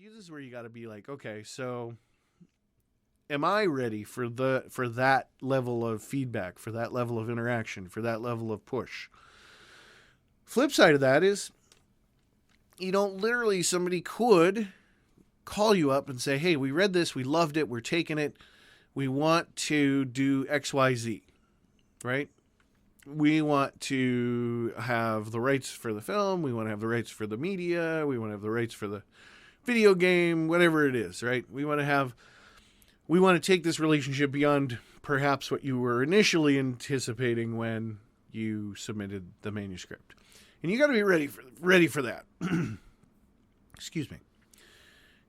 this is where you got to be like, okay, so am I ready for that level of feedback, for that level of interaction, for that level of push? Flip side of that is, literally somebody could call you up and say, hey, we read this, we loved it, we're taking it, we want to do XYZ, right? We want to have the rights for the film, we want to have the rights for the media, we want to have the rights for the video game, whatever it is, right? We want to take this relationship beyond perhaps what you were initially anticipating when you submitted the manuscript. And you got to be ready for that. Excuse me.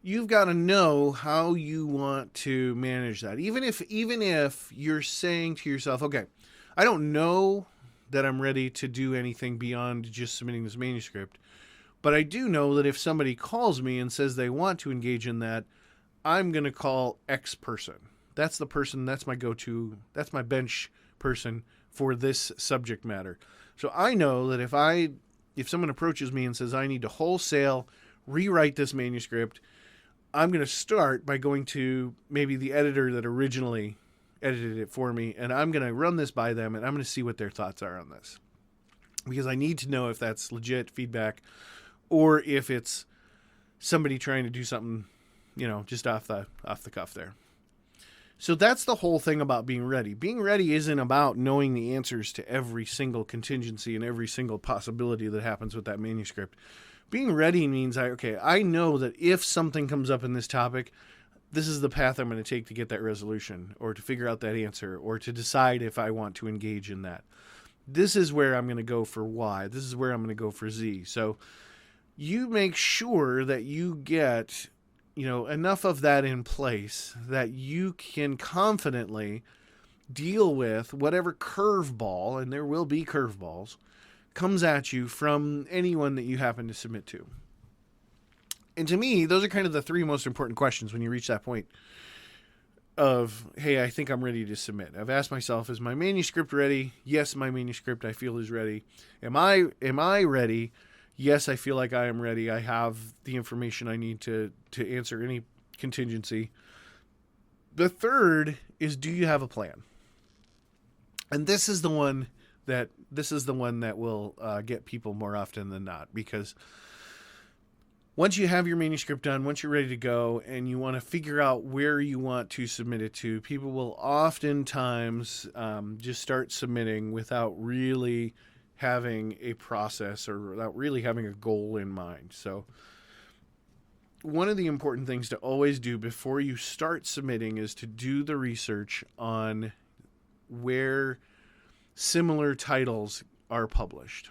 You've got to know how you want to manage that. Even if you're saying to yourself, okay, I don't know that I'm ready to do anything beyond just submitting this manuscript, but I do know that if somebody calls me and says they want to engage in that, I'm going to call X person. That's the person, that's my go-to, that's my bench person for this subject matter. So I know that if someone approaches me and says I need to wholesale rewrite this manuscript, I'm going to start by going to maybe the editor that originally edited it for me, and I'm going to run this by them, and I'm going to see what their thoughts are on this. Because I need to know if that's legit feedback or if it's somebody trying to do something, just off the cuff there. So that's the whole thing about being ready. Being ready isn't about knowing the answers to every single contingency and every single possibility that happens with that manuscript. Being ready means, I know that if something comes up in this topic, this is the path I'm going to take to get that resolution or to figure out that answer or to decide if I want to engage in that. This is where I'm going to go for Y. This is where I'm going to go for Z. So you make sure that you get enough of that in place that you can confidently deal with whatever curveball, and there will be curveballs, comes at you from anyone that you happen to submit to. And to me, those are kind of the three most important questions when you reach that point of, hey, I think I'm ready to submit. I've asked myself, is my manuscript ready? Yes, my manuscript I feel is ready. Am I ready? Yes, I feel like I am ready. I have the information I need to answer any contingency. The third is, do you have a plan? And this is the one that will get people more often than not, because once you have your manuscript done, once you're ready to go and you want to figure out where you want to submit it to, people will oftentimes just start submitting without really having a process or without really having a goal in mind. So one of the important things to always do before you start submitting is to do the research on where similar titles are published.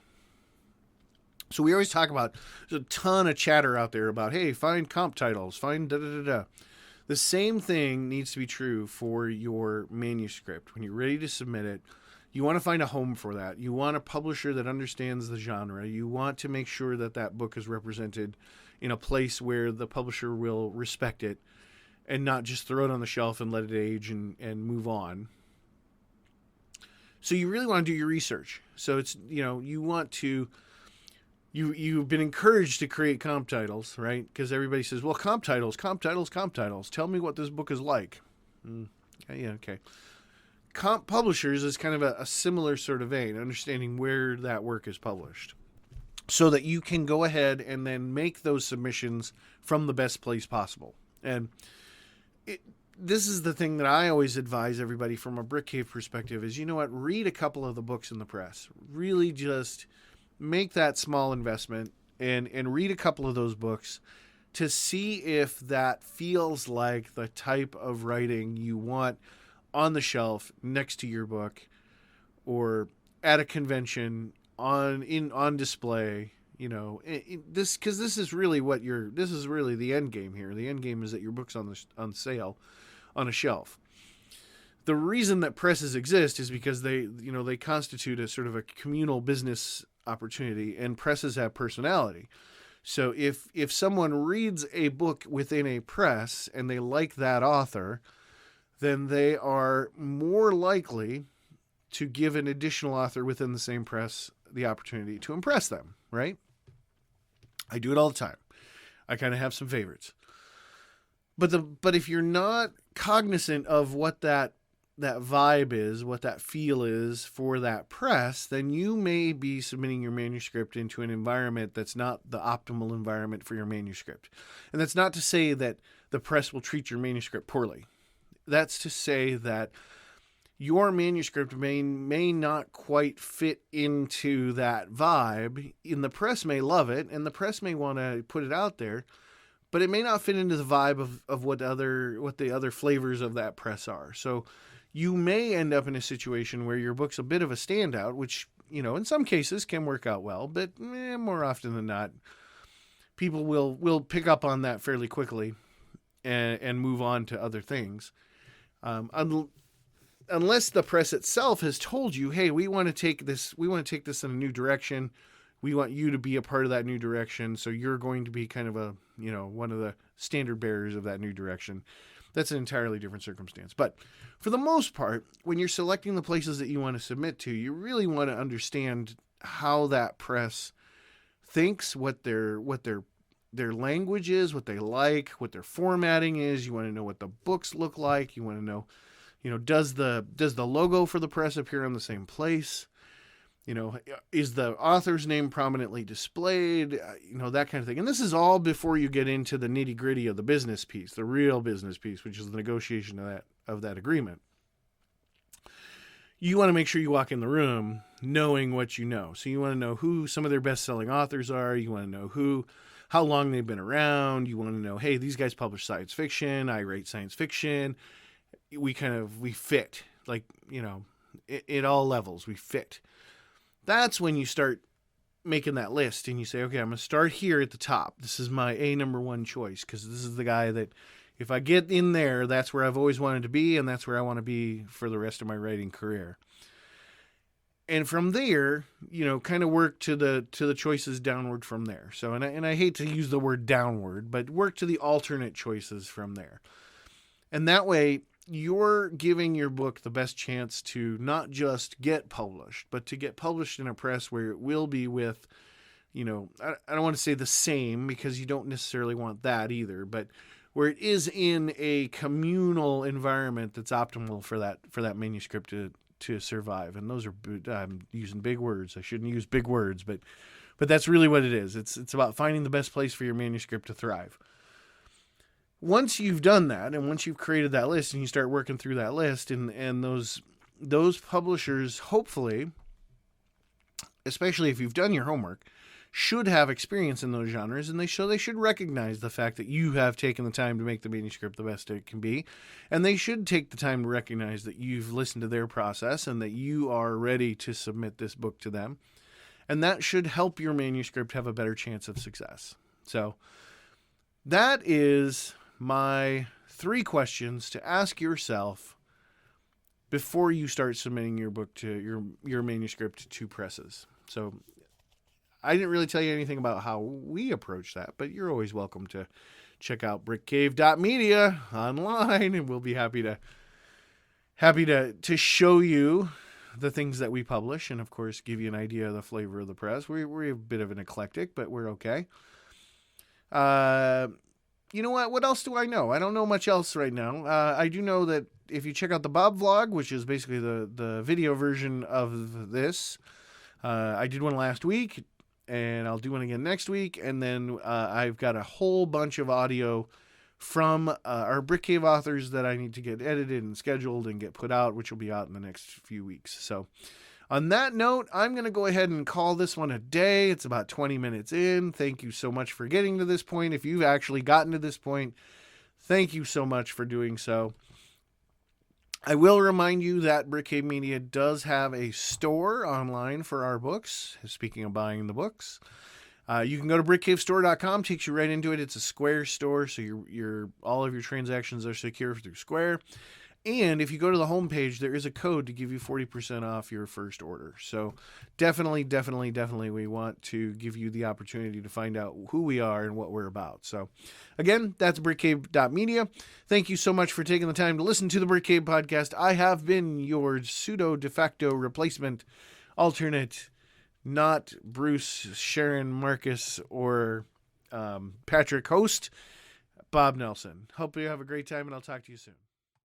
So we always talk about, there's a ton of chatter out there about, hey, find comp titles, find da-da-da-da. The same thing needs to be true for your manuscript. When you're ready to submit it, you want to find a home for that. You want a publisher that understands the genre. You want to make sure that that book is represented in a place where the publisher will respect it and not just throw it on the shelf and let it age and move on. So you really want to do your research. So it's, you want to, you've been encouraged to create comp titles, right? Because everybody says, well, comp titles. Tell me what this book is like. Okay. Comp publishers is kind of a similar sort of vein, understanding where that work is published, so that you can go ahead and then make those submissions from the best place possible. And this is the thing that I always advise everybody from a Brick Cave perspective is, read a couple of the books in the press. Really just make that small investment and read a couple of those books to see if that feels like the type of writing you want on the shelf next to your book or at a convention on display, this, because this is really the end game here. The end game is that your book's on sale on a shelf. The reason that presses exist is because they constitute a sort of a communal business opportunity, and presses have personality. So if someone reads a book within a press and they like that author, then they are more likely to give an additional author within the same press the opportunity to impress them, right? I do it all the time. I kind of have some favorites. But if you're not cognizant of what that vibe is, what that feel is for that press, then you may be submitting your manuscript into an environment that's not the optimal environment for your manuscript. And that's not to say that the press will treat your manuscript poorly. That's to say that your manuscript may not quite fit into that vibe, and the press may love it, and the press may want to put it out there, but it may not fit into the vibe of what the other flavors of that press are. So you may end up in a situation where your book's a bit of a standout, which, in some cases can work out well, but more often than not, people will pick up on that fairly quickly and move on to other things. Unless the press itself has told you, hey, we want to take this in a new direction. We want you to be a part of that new direction. So you're going to be kind of one of the standard bearers of that new direction. That's an entirely different circumstance. But for the most part, when you're selecting the places that you want to submit to, you really want to understand how that press thinks, what their language is, what they like, what their formatting is. You want to know what the books look like. You want to know, does the logo for the press appear on the same place? Is the author's name prominently displayed? That kind of thing. And this is all before you get into the nitty gritty of the business piece, the real business piece, which is the negotiation of that agreement. You want to make sure you walk in the room knowing what you know. So you want to know who some of their best-selling authors are. You want to know how long they've been around. You want to know, hey, these guys publish science fiction. I write science fiction. We fit, at all levels, we fit. That's when you start making that list and you say, okay, I'm going to start here at the top. This is my number one choice because this is the guy that if I get in there, that's where I've always wanted to be, and that's where I want to be for the rest of my writing career. And from there, kind of work to the choices downward from there. So, and I hate to use the word downward, but work to the alternate choices from there. And that way, you're giving your book the best chance to not just get published, but to get published in a press where it will be with, I don't want to say the same because you don't necessarily want that either, but where it is in a communal environment that's optimal for that manuscript to survive. And those are, I'm using big words. I shouldn't use big words, but that's really what it is. It's about finding the best place for your manuscript to thrive. Once you've done that, and once you've created that list and you start working through that list, and those publishers, hopefully, especially if you've done your homework, should have experience in those genres, and they should recognize the fact that you have taken the time to make the manuscript the best it can be, and they should take the time to recognize that you've listened to their process and that you are ready to submit this book to them, and that should help your manuscript have a better chance of success. So that is my 3 questions to ask yourself before you start submitting your book to your manuscript to presses. So I didn't really tell you anything about how we approach that, but you're always welcome to check out brickcave.media online, and we'll be happy to show you the things that we publish, and of course give you an idea of the flavor of the press. We're a bit of an eclectic, but we're okay. You know what? What else do I know? I don't know much else right now. I do know that if you check out the Bob vlog, which is basically the video version of this, I did one last week, and I'll do one again next week. And then I've got a whole bunch of audio from our Brick Cave authors that I need to get edited and scheduled and get put out, which will be out in the next few weeks. So on that note, I'm going to go ahead and call this one a day. It's about 20 minutes in. Thank you so much for getting to this point. If you've actually gotten to this point, thank you so much for doing so. I will remind you that Brick Cave Media does have a store online for our books. Speaking of buying the books, you can go to brickcavestore.com. Takes you right into it. It's a Square store, so all of your transactions are secure through Square. And if you go to the homepage, there is a code to give you 40% off your first order. So definitely, we want to give you the opportunity to find out who we are and what we're about. So again, that's brickcave.media. Thank you so much for taking the time to listen to the Brick Cave podcast. I have been your pseudo de facto replacement, alternate, not Bruce, Sharon, Marcus, or Patrick, host, Bob Nelson. Hope you have a great time, and I'll talk to you soon.